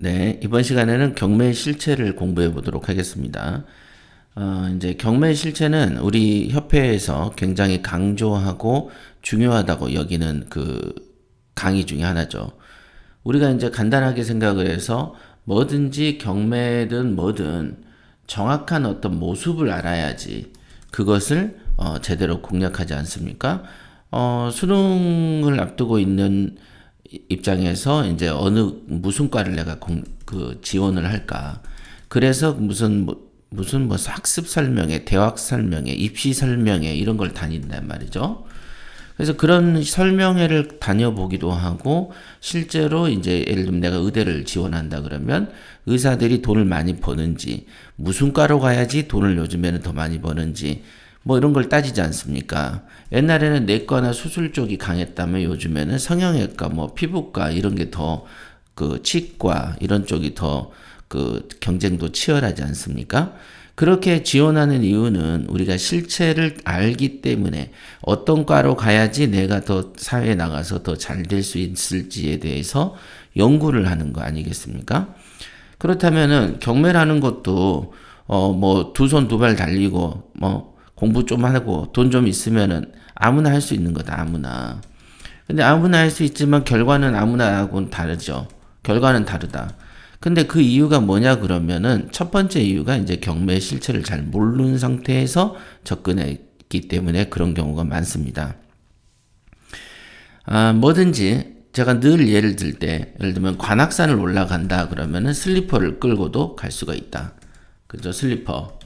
네, 이번 시간에는 경매 실체를 공부해 보도록 하겠습니다. 이제 경매 실체는 우리 협회에서 굉장히 강조하고 중요하다고 여기는 그 강의 중에 하나죠. 우리가 이제 간단하게 생각을 해서 뭐든지 경매든 뭐든 정확한 어떤 모습을 알아야지 그것을 제대로 공략하지 않습니까? 수능을 앞두고 있는 입장에서 이제 무슨 과를 내가 지원을 할까? 그래서 무슨 학습 설명회, 대학 설명회, 입시 설명회 이런 걸 다닌단 말이죠. 그래서 그런 설명회를 다녀보기도 하고 실제로 이제 예를 들면 내가 의대를 지원한다 그러면 의사들이 돈을 많이 버는지 무슨 과로 가야지 돈을 요즘에는 더 많이 버는지 뭐 이런 걸 따지지 않습니까? 옛날에는 내과나 수술 쪽이 강했다면 요즘에는 성형외과, 뭐 피부과 이런 게 더 치과 이런 쪽이 더 경쟁도 치열하지 않습니까? 그렇게 지원하는 이유는 우리가 실체를 알기 때문에 어떤 과로 가야지 내가 더 사회에 나가서 더 잘 될 수 있을지에 대해서 연구를 하는 거 아니겠습니까? 그렇다면은 경매라는 것도 뭐 두 손 두 발 달리고 뭐 공부 좀 하고 돈 좀 있으면은 아무나 할 수 있는 거다, 아무나. 근데 아무나 할 수 있지만 결과는 아무나하고는 다르죠. 결과는 다르다. 근데 그 이유가 뭐냐 그러면은 첫 번째 이유가 이제 경매의 실체를 잘 모르는 상태에서 접근했기 때문에 그런 경우가 많습니다. 뭐든지 제가 늘 예를 들 때, 예를 들면 관악산을 올라간다 그러면은 슬리퍼를 끌고도 갈 수가 있다. 그죠? 슬리퍼.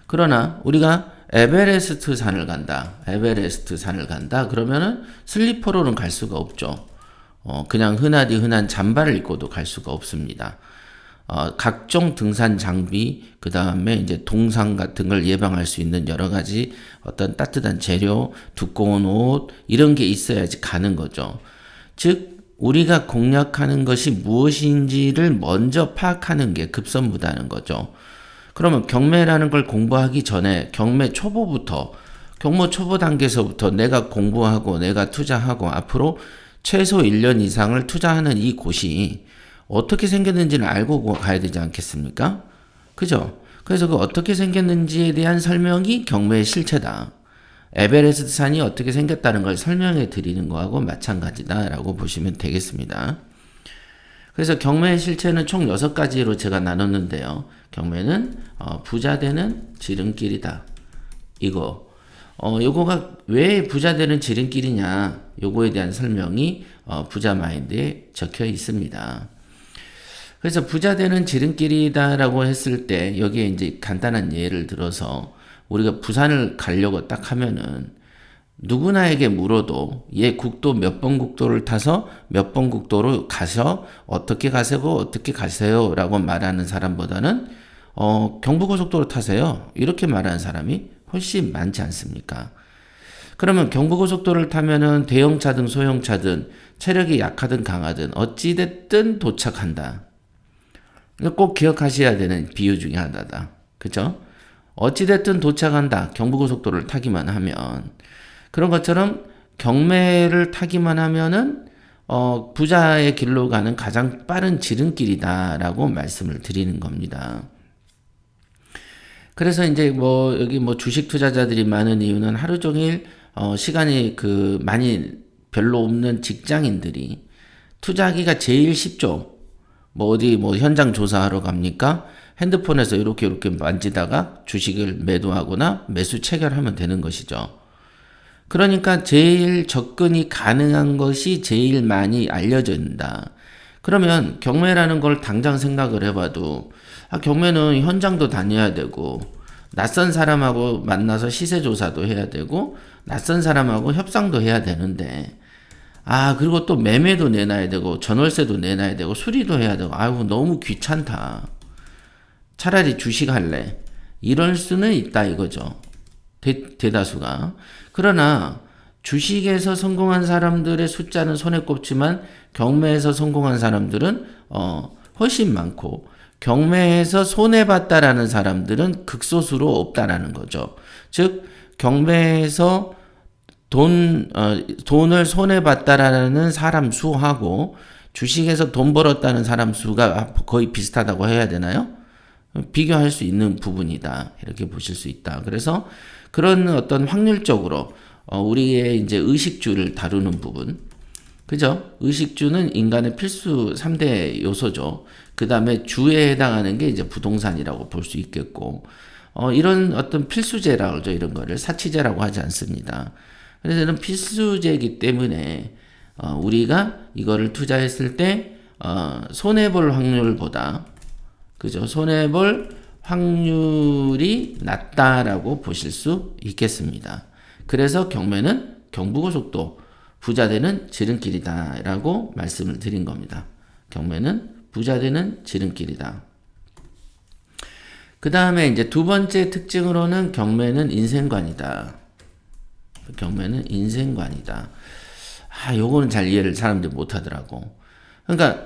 그러나 우리가 에베레스트 산을 간다. 그러면은 슬리퍼로는 갈 수가 없죠. 그냥 흔한 잠바를 입고도 갈 수가 없습니다. 각종 등산 장비, 그 다음에 이제 동상 같은 걸 예방할 수 있는 여러 가지 어떤 따뜻한 재료, 두꺼운 옷, 이런 게 있어야지 가는 거죠. 즉, 우리가 공략하는 것이 무엇인지를 먼저 파악하는 게 급선무다는 거죠. 그러면 경매라는 걸 공부하기 전에 경매 초보 단계에서부터 내가 공부하고 내가 투자하고 앞으로 최소 1년 이상을 투자하는 이 곳이 어떻게 생겼는지를 알고 가야 되지 않겠습니까? 그죠? 그래서 그 어떻게 생겼는지에 대한 설명이 경매의 실체다. 에베레스트 산이 어떻게 생겼다는 걸 설명해 드리는 거하고 마찬가지다라고 보시면 되겠습니다. 그래서 경매의 실체는 총 6가지로 제가 나눴는데요. 경매는 부자 되는 지름길이다. 요거가 왜 부자 되는 지름길이냐, 요거에 대한 설명이 부자 마인드에 적혀 있습니다. 그래서 부자 되는 지름길이다라고 했을 때 여기에 이제 간단한 예를 들어서 우리가 부산을 가려고 딱 하면은 누구나에게 물어도 국도 몇 번 국도를 타서 몇 번 국도로 가서 어떻게 가세요 라고 말하는 사람보다는 경부고속도로 타세요 이렇게 말하는 사람이 훨씬 많지 않습니까? 그러면 경부고속도로를 타면은 대형차든 소형차든 체력이 약하든 강하든 어찌됐든 도착한다. 꼭 기억하셔야 되는 비유 중에 하나다. 그죠? 어찌됐든 도착한다. 경부고속도로를 타기만 하면. 그런 것처럼 경매를 타기만 하면은 부자의 길로 가는 가장 빠른 지름길이다라고 말씀을 드리는 겁니다. 그래서 이제 여기 주식 투자자들이 많은 이유는 하루 종일 시간이 많이 별로 없는 직장인들이 투자하기가 제일 쉽죠. 어디 현장 조사하러 갑니까? 핸드폰에서 이렇게 만지다가 주식을 매도하거나 매수 체결하면 되는 것이죠. 그러니까 제일 접근이 가능한 것이 제일 많이 알려진다. 그러면 경매라는 걸 당장 생각을 해봐도 경매는 현장도 다녀야 되고 낯선 사람하고 만나서 시세 조사도 해야 되고 낯선 사람하고 협상도 해야 되는데 그리고 또 매매도 내놔야 되고 전월세도 내놔야 되고 수리도 해야 되고 너무 귀찮다. 차라리 주식할래. 이럴 수는 있다 이거죠. 대다수가. 그러나 주식에서 성공한 사람들의 숫자는 손에 꼽지만 경매에서 성공한 사람들은 훨씬 많고 경매에서 손해봤다라는 사람들은 극소수로 없다라는 거죠. 즉 경매에서 돈을 손해봤다라는 사람 수하고 주식에서 돈 벌었다는 사람 수가 거의 비슷하다고 해야 되나요? 비교할 수 있는 부분이다. 이렇게 보실 수 있다. 그래서 그런 어떤 확률적으로 우리의 이제 의식주를 다루는 부분, 그죠? 의식주는 인간의 필수 3대 요소죠. 그 다음에 주에 해당하는 게 이제 부동산이라고 볼 수 있겠고, 이런 어떤 필수제라고 그러죠. 이런 거를 사치제라고 하지 않습니다. 그래서 이런 필수제이기 때문에, 우리가 이거를 투자했을 때, 손해볼 확률보다, 그죠? 손해볼 확률이 낮다라고 보실 수 있겠습니다. 그래서 경매는 경부고속도 부자 되는 지름길이다라고 말씀을 드린 겁니다. 경매는 부자 되는 지름길이다. 그 다음에 이제 두 번째 특징으로는 경매는 인생관이다. 경매는 인생관이다. 요거는 잘 이해를 사람들이 못 하더라고. 그러니까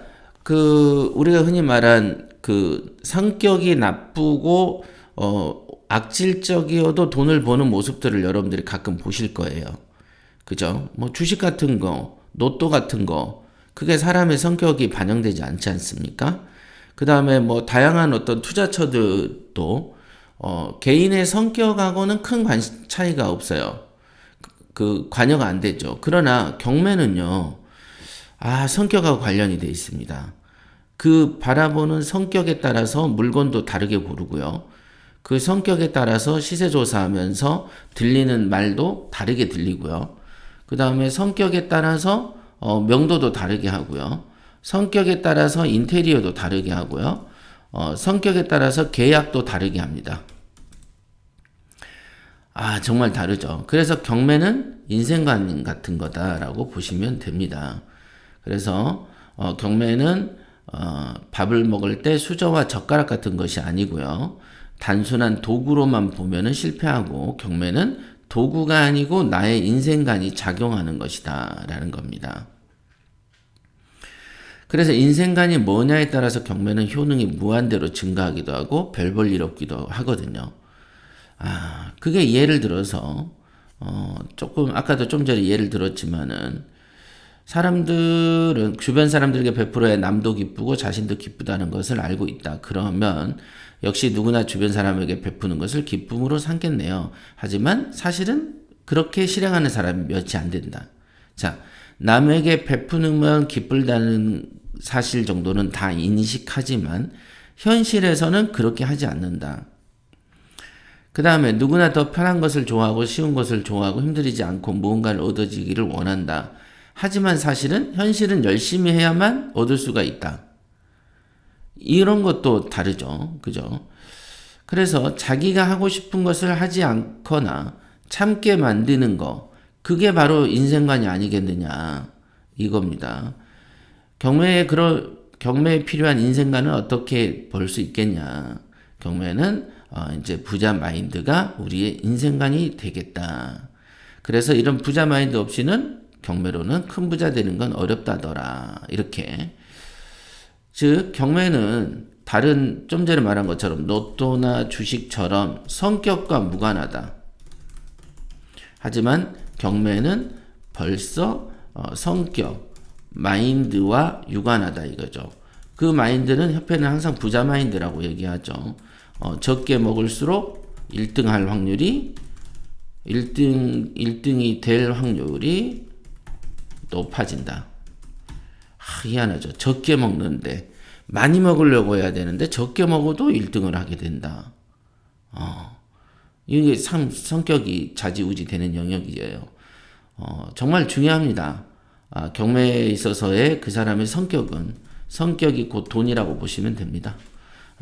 우리가 흔히 말한 성격이 나쁘고 악질적이어도 돈을 버는 모습들을 여러분들이 가끔 보실 거예요. 그죠? 뭐 주식 같은 거, 로또 같은 거, 그게 사람의 성격이 반영되지 않지 않습니까? 그 다음에 뭐 다양한 어떤 투자처들도 개인의 성격하고는 큰 차이가 없어요. 관여가 안 되죠. 그러나 경매는요, 성격하고 관련이 돼 있습니다. 바라보는 성격에 따라서 물건도 다르게 고르고요. 그 성격에 따라서 시세 조사하면서 들리는 말도 다르게 들리고요. 그 다음에 성격에 따라서 명도도 다르게 하고요. 성격에 따라서 인테리어도 다르게 하고요. 성격에 따라서 계약도 다르게 합니다. 정말 다르죠. 그래서 경매는 인생관 같은 거다라고 보시면 됩니다. 그래서 경매는 밥을 먹을 때 수저와 젓가락 같은 것이 아니고요. 단순한 도구로만 보면은 실패하고 경매는 도구가 아니고 나의 인생관이 작용하는 것이다 라는 겁니다. 그래서 인생관이 뭐냐에 따라서 경매는 효능이 무한대로 증가하기도 하고 별 볼 일 없기도 하거든요. 그게 예를 들어서 조금 아까도 좀 전에 예를 들었지만은 사람들은 주변 사람들에게 베풀어야 남도 기쁘고 자신도 기쁘다는 것을 알고 있다. 그러면 역시 누구나 주변 사람에게 베푸는 것을 기쁨으로 삼겠네요. 하지만 사실은 그렇게 실행하는 사람이 몇이 안 된다. 자, 남에게 베푸는 기쁠다는 사실 정도는 다 인식하지만 현실에서는 그렇게 하지 않는다. 그 다음에 누구나 더 편한 것을 좋아하고 쉬운 것을 좋아하고 힘들이지 않고 무언가를 얻어지기를 원한다. 하지만 사실은 현실은 열심히 해야만 얻을 수가 있다. 이런 것도 다르죠. 그죠? 그래서 자기가 하고 싶은 것을 하지 않거나 참게 만드는 거, 그게 바로 인생관이 아니겠느냐. 이겁니다. 경매에 필요한 인생관은 어떻게 볼 수 있겠냐. 경매는 이제 부자 마인드가 우리의 인생관이 되겠다. 그래서 이런 부자 마인드 없이는 경매로는 큰 부자 되는 건 어렵다더라. 이렇게. 즉 경매는 다른 좀 전에 말한 것처럼 로또나 주식처럼 성격과 무관하다. 하지만 경매는 벌써 성격, 마인드와 유관하다 이거죠. 그 마인드는 협회는 항상 부자 마인드라고 얘기하죠. 적게 먹을수록 1등 할 확률이 1등이 될 확률이 높아진다. 희한하죠. 적게 먹는데 많이 먹으려고 해야 되는데 적게 먹어도 1등을 하게 된다. 이게 참 성격이 좌지우지 되는 영역이에요. 정말 중요합니다. 경매에 있어서의 그 사람의 성격이 곧 돈이라고 보시면 됩니다.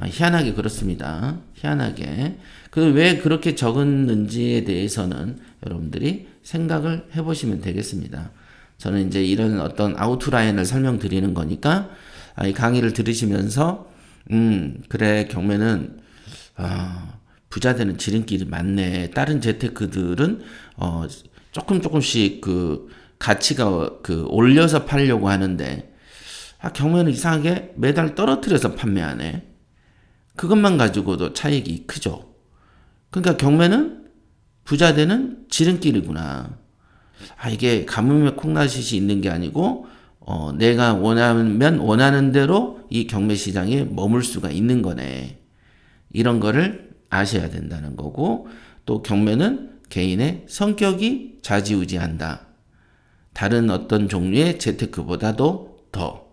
희한하게 그렇습니다. 희한하게. 왜 그렇게 적었는지에 대해서는 여러분들이 생각을 해보시면 되겠습니다. 저는 이제 이런 어떤 아웃라인을 설명드리는 거니까 이 강의를 들으시면서 그래 경매는 부자 되는 지름길이 많네. 다른 재테크들은 조금씩 가치가 올려서 팔려고 하는데 경매는 이상하게 매달 떨어뜨려서 판매하네. 그것만 가지고도 차익이 크죠. 그러니까 경매는 부자 되는 지름길이구나. 이게 가뭄에 콩나듯이 있는 게 아니고 내가 원하면 원하는 대로 이 경매 시장에 머물 수가 있는 거네. 이런 거를 아셔야 된다는 거고, 또 경매는 개인의 성격이 좌지우지한다. 다른 어떤 종류의 재테크보다도 더.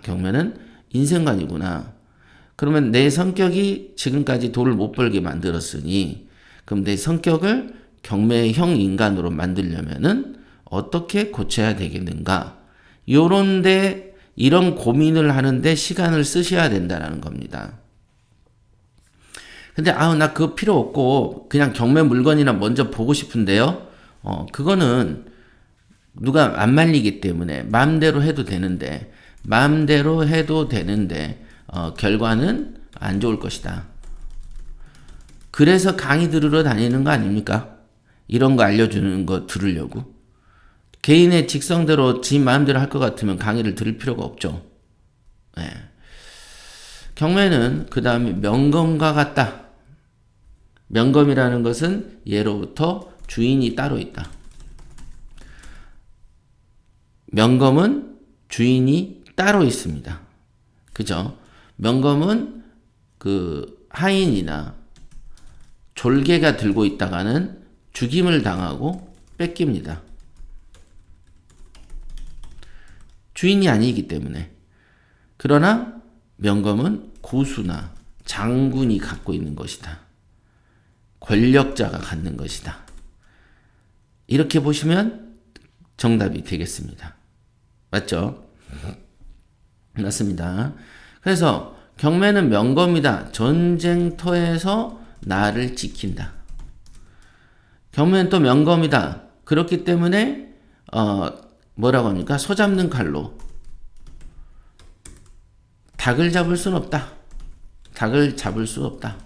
경매는 인생관이구나. 그러면 내 성격이 지금까지 돈을 못 벌게 만들었으니, 그럼 내 성격을 경매형 인간으로 만들려면은 어떻게 고쳐야 되겠는가? 요런데, 이런 고민을 하는데 시간을 쓰셔야 된다는 겁니다. 근데, 나 그거 필요 없고, 그냥 경매 물건이나 먼저 보고 싶은데요? 그거는 누가 안 말리기 때문에 마음대로 해도 되는데, 결과는 안 좋을 것이다. 그래서 강의 들으러 다니는 거 아닙니까? 이런 거 알려주는 거 들으려고. 개인의 직성대로 지 마음대로 할 것 같으면 강의를 들을 필요가 없죠. 네. 경매는 그 다음에 명검과 같다. 명검이라는 것은 예로부터 주인이 따로 있다. 명검은 주인이 따로 있습니다. 그죠? 명검은 그 하인이나 졸개가 들고 있다가는 죽임을 당하고 뺏깁니다. 주인이 아니기 때문에. 그러나 명검은 고수나 장군이 갖고 있는 것이다. 권력자가 갖는 것이다. 이렇게 보시면 정답이 되겠습니다. 맞죠? 맞습니다. 그래서 경매는 명검이다. 전쟁터에서 나를 지킨다. 경매는 또 명검이다. 그렇기 때문에 뭐라고 합니까? 소 잡는 칼로 닭을 잡을 수는 없다. 닭을 잡을 수 없다.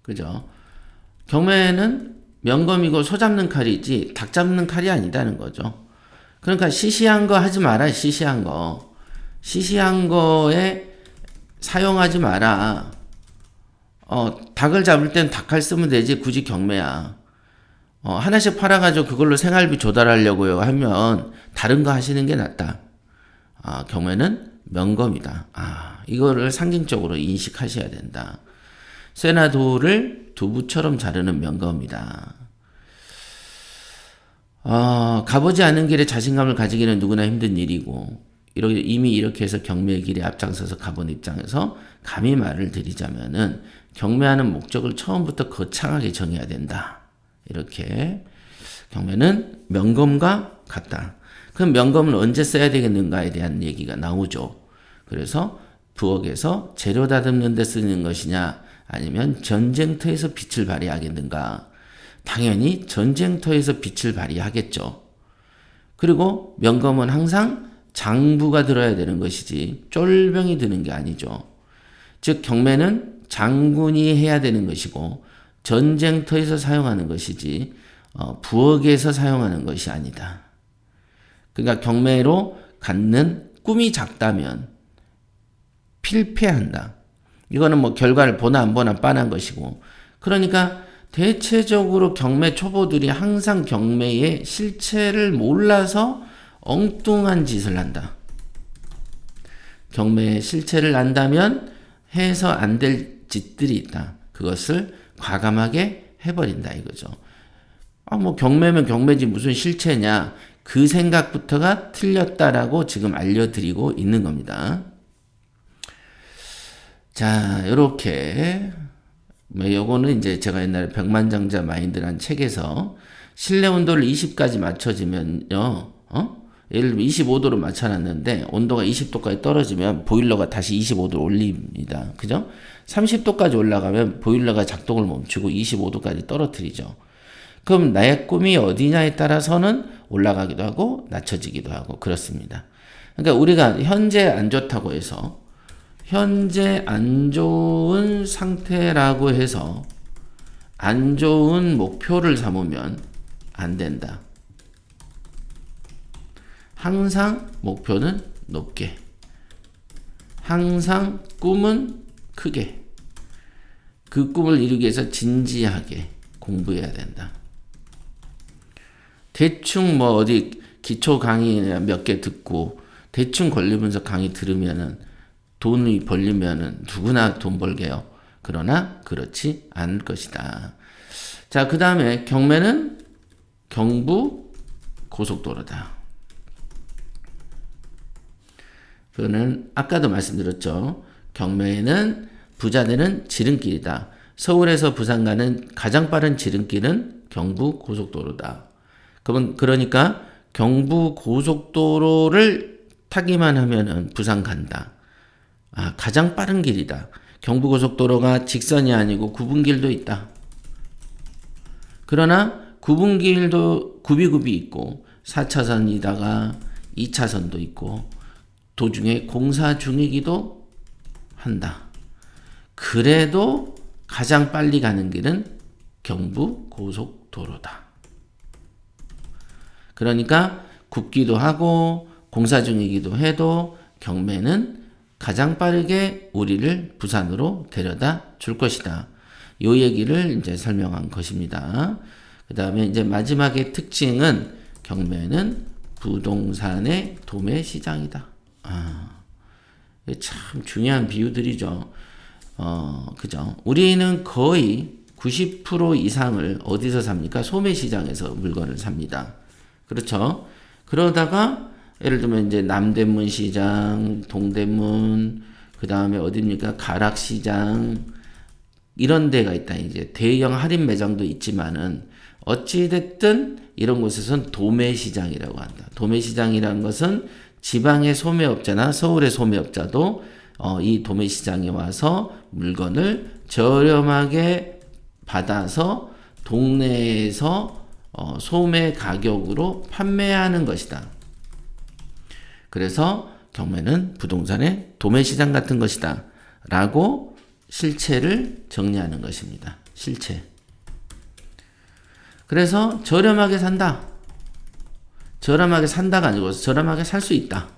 그죠? 경매는 명검이고 소 잡는 칼이지 닭 잡는 칼이 아니다는 거죠. 그러니까 시시한 거 하지 마라. 시시한 거. 시시한 거에 사용하지 마라. 닭을 잡을 땐 닭칼 쓰면 되지. 굳이 경매야. 하나씩 팔아가지고 그걸로 생활비 조달하려고요 하면 다른 거 하시는 게 낫다. 경매는 명검이다. 이거를 상징적으로 인식하셔야 된다. 쇠나 돌을 두부처럼 자르는 명검이다. 가보지 않은 길에 자신감을 가지기는 누구나 힘든 일이고, 이미 이렇게 해서 경매의 길에 앞장서서 가본 입장에서 감히 말을 드리자면은 경매하는 목적을 처음부터 거창하게 정해야 된다. 이렇게 경매는 명검과 같다. 그럼 명검을 언제 써야 되겠는가에 대한 얘기가 나오죠. 그래서 부엌에서 재료 다듬는 데 쓰는 것이냐, 아니면 전쟁터에서 빛을 발휘하겠는가. 당연히 전쟁터에서 빛을 발휘하겠죠. 그리고 명검은 항상 장부가 들어야 되는 것이지 쫄병이 드는 게 아니죠. 즉 경매는 장군이 해야 되는 것이고 전쟁터에서 사용하는 것이지 부엌에서 사용하는 것이 아니다. 그러니까 경매로 갖는 꿈이 작다면 필패한다. 이거는 뭐 결과를 보나 안 보나 빤한 것이고, 그러니까 대체적으로 경매 초보들이 항상 경매의 실체를 몰라서 엉뚱한 짓을 한다. 경매의 실체를 안다면 해서 안 될 짓들이 있다. 그것을 과감하게 해버린다 이거죠. 뭐 경매면 경매지 무슨 실체냐. 그 생각부터가 틀렸다라고 지금 알려드리고 있는 겁니다. 자, 요렇게 요거는 이제 제가 옛날에 백만장자 마인드란 책에서 실내 온도를 20까지 맞춰지면요, 예를 들면 25도로 맞춰놨는데 온도가 20도까지 떨어지면 보일러가 다시 25도 올립니다. 그죠? 30도까지 올라가면 보일러가 작동을 멈추고 25도까지 떨어뜨리죠. 그럼 나의 꿈이 어디냐에 따라서는 올라가기도 하고 낮춰지기도 하고 그렇습니다. 그러니까 우리가 현재 안 좋다고 해서 현재 안 좋은 상태라고 해서 안 좋은 목표를 삼으면 안 된다. 항상 목표는 높게, 항상 꿈은 크게, 그 꿈을 이루기 위해서 진지하게 공부해야 된다. 대충 뭐 어디 기초 강의 몇 개 듣고 대충 권리분석 강의 들으면은 돈이 벌리면은 누구나 돈 벌게요. 그러나 그렇지 않을 것이다. 자, 그 다음에 경매는 경부 고속도로다. 그거는 아까도 말씀드렸죠. 경매에는 부자되는 지름길이다. 서울에서 부산 가는 가장 빠른 지름길은 경부 고속도로다. 그러니까 경부 고속도로를 타기만 하면은 부산 간다. 아, 가장 빠른 길이다. 경부 고속도로가 직선이 아니고 구분길도 있다. 그러나 구분길도 굽이굽이 있고 4차선이다가 2차선도 있고 도중에 공사 중이기도 한다. 그래도 가장 빨리 가는 길은 경부 고속도로다. 그러니까 굽기도 하고 공사 중이기도 해도 경매는 가장 빠르게 우리를 부산으로 데려다 줄 것이다. 요 얘기를 이제 설명한 것입니다. 그 다음에 이제 마지막의 특징은 경매는 부동산의 도매 시장이다. 참 중요한 비유들이죠. 그죠? 우리는 거의 90% 이상을 어디서 삽니까? 소매 시장에서 물건을 삽니다. 그렇죠? 그러다가 예를 들면 이제 남대문 시장, 동대문, 그 다음에 어디입니까? 가락시장, 이런 데가 있다. 이제 대형 할인 매장도 있지만은 어찌됐든 이런 곳에서는 도매시장이라고 한다. 도매시장이라는 것은 지방의 소매업자나 서울의 소매업자도 이 도매시장에 와서 물건을 저렴하게 받아서 동네에서 소매 가격으로 판매하는 것이다. 그래서 경매는 부동산의 도매시장 같은 것이다. 라고 실체를 정리하는 것입니다. 실체. 그래서 저렴하게 산다. 저렴하게 산다가 아니고 저렴하게 살 수 있다.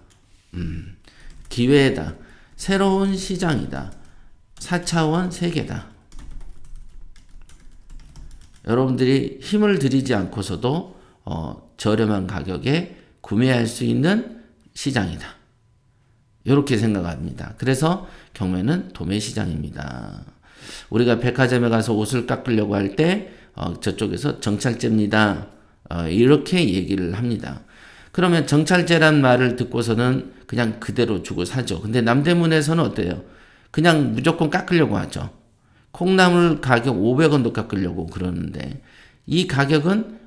기회다. 새로운 시장이다. 4차원 세계다. 여러분들이 힘을 들이지 않고서도 저렴한 가격에 구매할 수 있는 시장이다. 이렇게 생각합니다. 그래서 경매는 도매시장입니다. 우리가 백화점에 가서 옷을 깎으려고 할 때 저쪽에서 정찰제입니다. 이렇게 얘기를 합니다. 그러면 정찰제란 말을 듣고서는 그냥 그대로 주고 사죠. 근데 남대문에서는 어때요? 그냥 무조건 깎으려고 하죠. 콩나물 가격 500원도 깎으려고 그러는데 이 가격은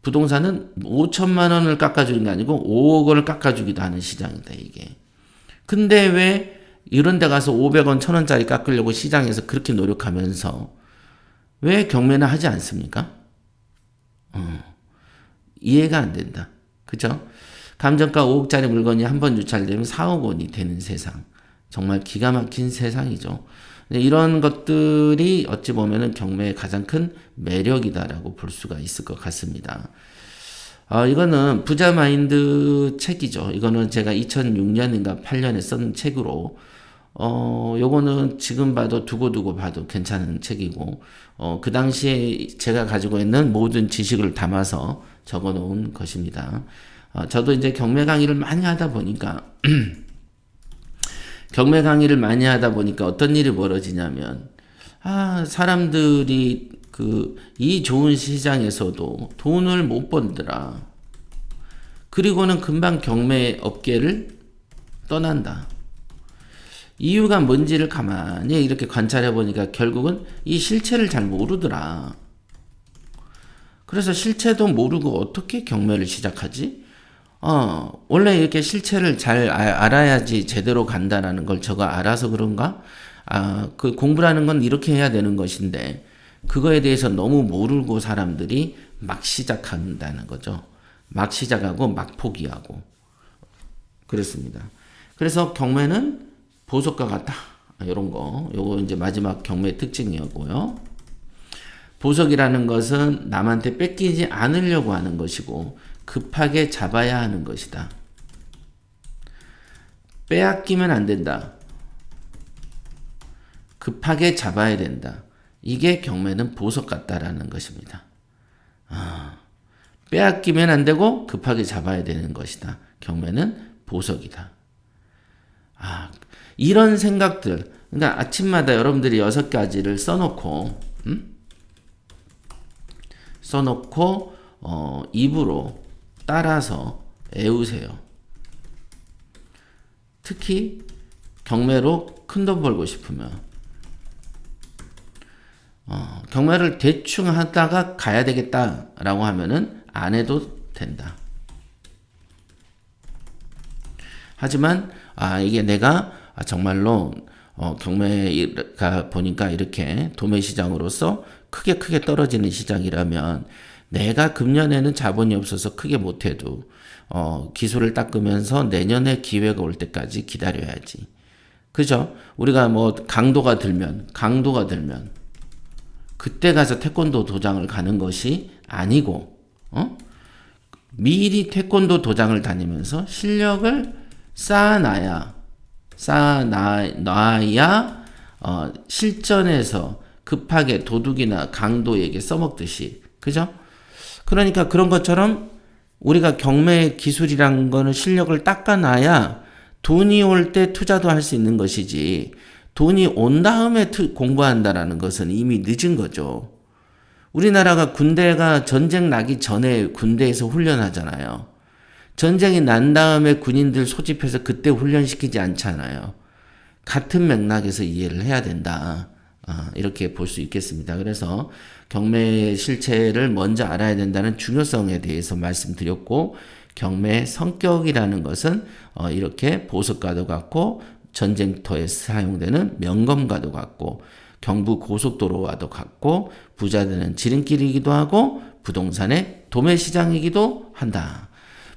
부동산은 5천만 원을 깎아주는 게 아니고 5억 원을 깎아주기도 하는 시장이다, 이게. 근데 왜 이런 데 가서 500원, 1000원짜리 깎으려고 시장에서 그렇게 노력하면서 왜 경매는 하지 않습니까? 이해가 안 된다. 그죠? 감정가 5억짜리 물건이 한 번 유찰되면 4억 원이 되는 세상. 정말 기가 막힌 세상이죠. 이런 것들이 어찌 보면은 경매의 가장 큰 매력이다라고 볼 수가 있을 것 같습니다. 이거는 부자 마인드 책이죠. 이거는 제가 2006년인가 8년에 쓴 책으로, 요거는 지금 봐도 두고두고 봐도 괜찮은 책이고, 그 당시에 제가 가지고 있는 모든 지식을 담아서 적어 놓은 것입니다. 저도 이제 경매 강의를 많이 하다 보니까, 경매 강의를 많이 하다 보니까 어떤 일이 벌어지냐면, 사람들이 이 좋은 시장에서도 돈을 못 벌더라. 그리고는 금방 경매 업계를 떠난다. 이유가 뭔지를 가만히 이렇게 관찰해 보니까 결국은 이 실체를 잘 모르더라. 그래서 실체도 모르고 어떻게 경매를 시작하지? 원래 이렇게 실체를 잘 알아야지 제대로 간다라는 걸 저가 알아서 그런가? 그 공부라는 건 이렇게 해야 되는 것인데, 그거에 대해서 너무 모르고 사람들이 막 시작한다는 거죠. 막 시작하고 막 포기하고. 그렇습니다. 그래서 경매는 보석과 같다. 이런 거. 요거 이제 마지막 경매 특징이었고요. 보석이라는 것은 남한테 뺏기지 않으려고 하는 것이고, 급하게 잡아야 하는 것이다. 빼앗기면 안 된다. 급하게 잡아야 된다. 이게 경매는 보석 같다라는 것입니다. 빼앗기면 안 되고 급하게 잡아야 되는 것이다. 경매는 보석이다. 아, 이런 생각들. 그러니까 아침마다 여러분들이 6가지를 써놓고, 입으로 따라서 외우세요. 특히 경매로 큰돈 벌고 싶으면 경매를 대충 하다가 가야 되겠다라고 하면은 안 해도 된다. 하지만 이게 내가 정말로 경매가 보니까 이렇게 도매 시장으로서 크게 떨어지는 시장이라면 내가 금년에는 자본이 없어서 크게 못해도 기술을 닦으면서 내년에 기회가 올 때까지 기다려야지. 그죠? 우리가 뭐 강도가 들면 그때 가서 태권도 도장을 가는 것이 아니고 미리 태권도 도장을 다니면서 실력을 쌓아놔야 실전에서 급하게 도둑이나 강도에게 써먹듯이. 그죠? 그러니까 그런 것처럼 우리가 경매 기술이란 거는 실력을 닦아놔야 돈이 올 때 투자도 할 수 있는 것이지, 돈이 온 다음에 공부한다라는 것은 이미 늦은 거죠. 우리나라가 군대가 전쟁 나기 전에 군대에서 훈련하잖아요. 전쟁이 난 다음에 군인들 소집해서 그때 훈련시키지 않잖아요. 같은 맥락에서 이해를 해야 된다. 이렇게 볼 수 있겠습니다. 그래서 경매 실체를 먼저 알아야 된다는 중요성에 대해서 말씀드렸고, 경매의 성격이라는 것은 이렇게 보석과도 같고 전쟁터에 사용되는 명검과도 같고 경부 고속도로와도 같고 부자되는 지름길이기도 하고 부동산의 도매시장이기도 한다.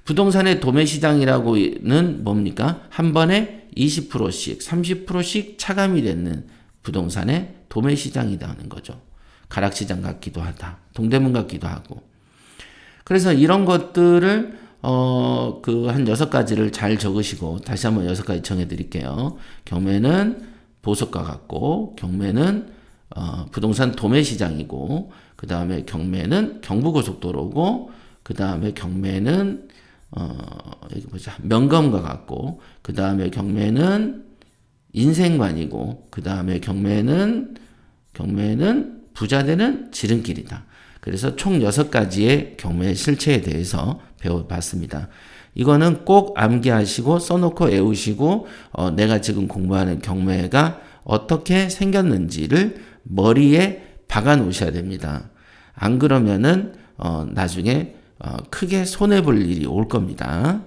부동산의 도매시장이라고는 뭡니까? 한 번에 20%씩 30%씩 차감이 되는 부동산의 도매시장이라는 거죠. 가락시장 같기도 하다. 동대문 같기도 하고. 그래서 이런 것들을 한 6가지를 잘 적으시고, 다시 한번 6가지 정해드릴게요. 경매는 보석과 같고, 경매는 부동산 도매시장이고, 그 다음에 경매는 경부고속도로고, 그 다음에 경매는 여기 보자, 명검과 같고, 그 다음에 경매는 인생관이고, 그 다음에 경매는 부자되는 지름길이다. 그래서 총 6가지의 경매 실체에 대해서 배워봤습니다. 이거는 꼭 암기하시고 써놓고 외우시고 내가 지금 공부하는 경매가 어떻게 생겼는지를 머리에 박아 놓으셔야 됩니다. 안 그러면은 나중에 크게 손해볼 일이 올 겁니다.